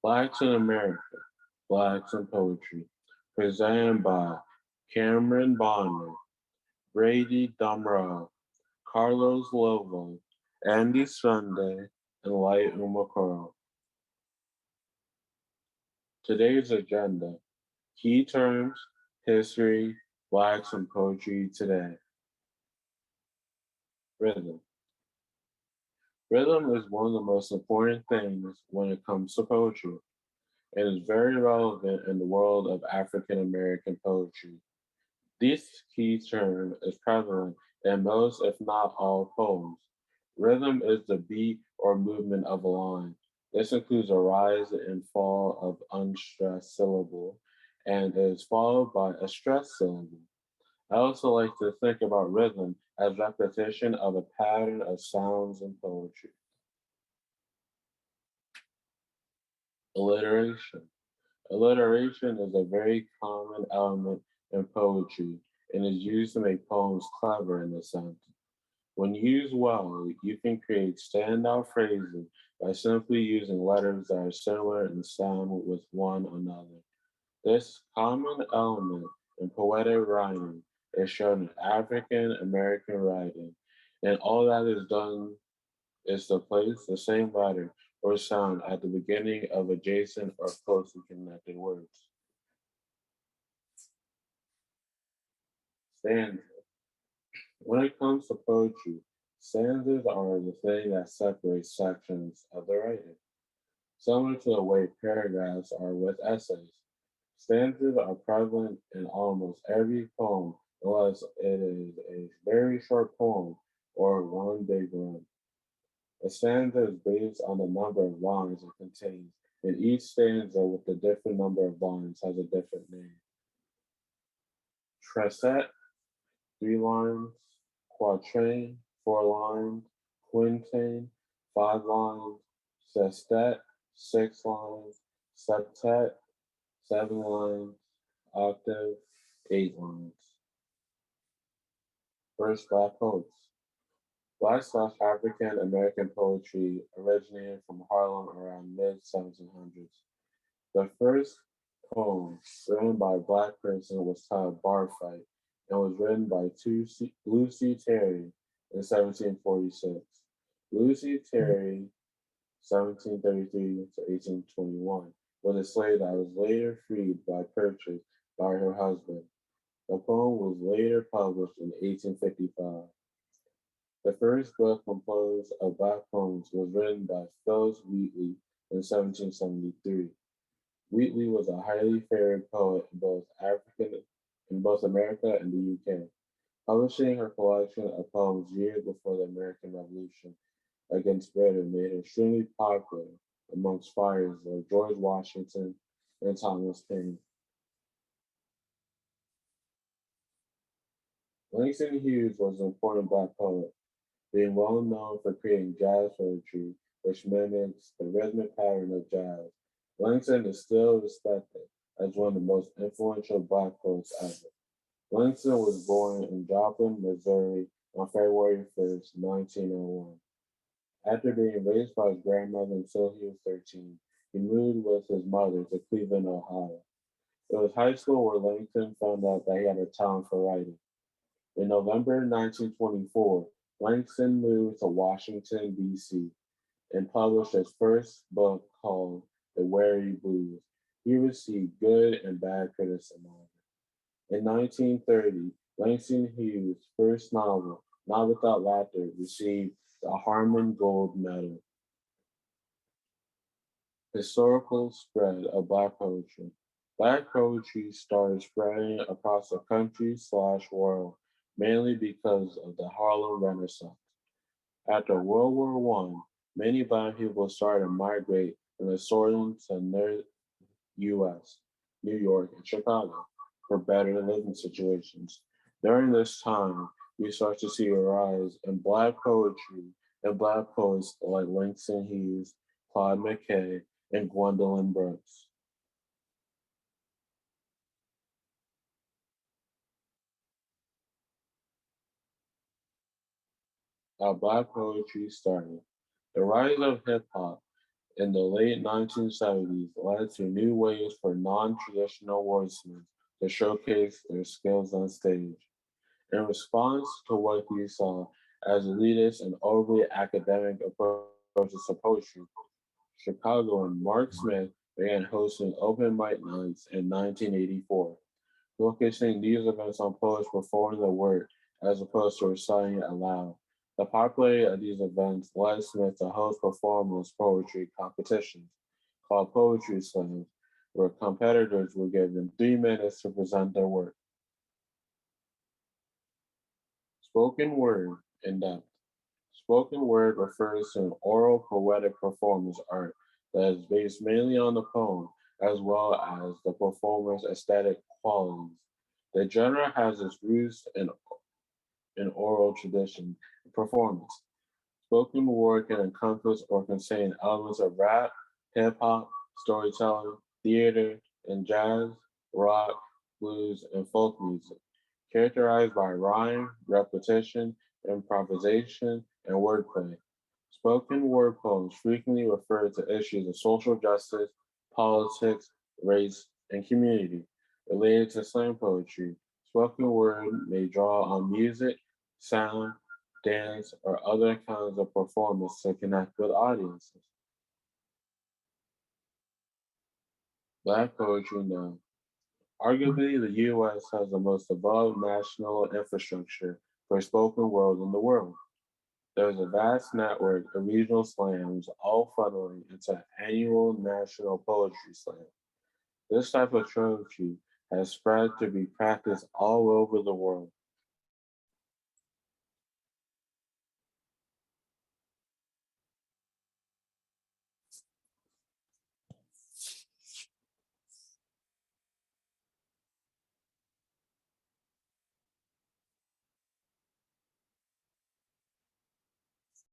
Blacks in America, Blacks in Poetry, presented by Cameron Bonner, Brady Damrell, Carlos Lovo, Andy Sunday, and Light Umakoro. Today's agenda: key terms, history, Blacks in Poetry today. Rhythm. Rhythm is one of the most important things when it comes to poetry. It is very relevant in the world of African American poetry. This key term is prevalent in most, if not all, poems. Rhythm is the beat or movement of a line. This includes a rise and fall of unstressed syllable and is followed by a stressed syllable. I also like to think about rhythm as repetition of a pattern of sounds in poetry. Alliteration. Alliteration is a very common element in poetry and is used to make poems clever in a sense. When used well, you can create standout phrases by simply using letters that are similar in sound with one another. This common element in poetic writing is shown in African American writing, and all that is done is to place the same letter or sound at the beginning of adjacent or closely connected words. Stanza. When it comes to poetry, stanzas are the thing that separates sections of the writing. Similar to the way paragraphs are with essays, stanzas are prevalent in almost every poem unless it is a very short poem or one big run. A stanza is based on the number of lines it contains, and each stanza with a different number of lines has a different name. Tresette, 3 lines; quatrain, 4 lines; quintain, 5 lines; sestet, 6 lines; septet, 7 lines; octave, 8 lines. First Black poets. Black/African American poetry originated from Harlem around mid 1700s. The first poem written by a black person was titled Bar Fight and was written by Lucy Terry in 1746. Lucy Terry, 1733 to 1821, was a slave that was later freed by purchase by her husband. The poem was later published in 1855. The first book composed of black poems was written by Phillis Wheatley in 1773. Wheatley was a highly favored poet in both America and the UK, publishing her collection of poems years before the American Revolution against Britain made her extremely popular amongst fighters like George Washington and Thomas Paine. Langston Hughes was an important black poet, being well known for creating jazz poetry, which mimics the rhythmic pattern of jazz. Langston is still respected as one of the most influential black poets ever. Langston was born in Joplin, Missouri on February 1st, 1901. After being raised by his grandmother until he was 13, he moved with his mother to Cleveland, Ohio. It was high school where Langston found out that he had a talent for writing. In November 1924, Langston moved to Washington, D.C., and published his first book called The Weary Blues. He received good and bad criticism on it. In 1930, Langston Hughes' first novel, Not Without Laughter, received the Harmon Gold Medal. Historical spread of Black poetry. Black poetry started spreading across the country/world mainly because of the Harlem Renaissance. After World War One, many Black people started to migrate from the northern to the U.S., New York, and Chicago for better living situations. During this time, we start to see a rise in Black poetry and Black poets like Langston Hughes, Claude McKay, and Gwendolyn Brooks. How Black poetry started. The rise of hip hop in the late 1970s led to new ways for non-traditional wordsmiths to showcase their skills on stage. In response to what he saw as elitist and overly academic approaches to poetry, Chicagoan Mark Smith began hosting open mic nights in 1984, focusing these events on poets performing the work as opposed to reciting it aloud. The popularity of these events led Smith to host performance poetry competitions called poetry slams, where competitors were given 3 minutes to present their work. Spoken word in depth. Spoken word refers to an oral poetic performance art that is based mainly on the poem as well as the performer's aesthetic qualities. The genre has its roots in oral tradition and performance. Spoken word can encompass or contain elements of rap, hip hop, storytelling, theater, and jazz, rock, blues, and folk music, characterized by rhyme, repetition, improvisation, and wordplay. Spoken word poems frequently refer to issues of social justice, politics, race, and community. Related to slam poetry, spoken word may draw on music, sound, dance, or other kinds of performance to connect with audiences. Black poetry now. Arguably, the U.S. has the most developed national infrastructure for spoken word in the world. There is a vast network of regional slams, all funneling into annual national poetry slam. This type of poetry has spread to be practiced all over the world.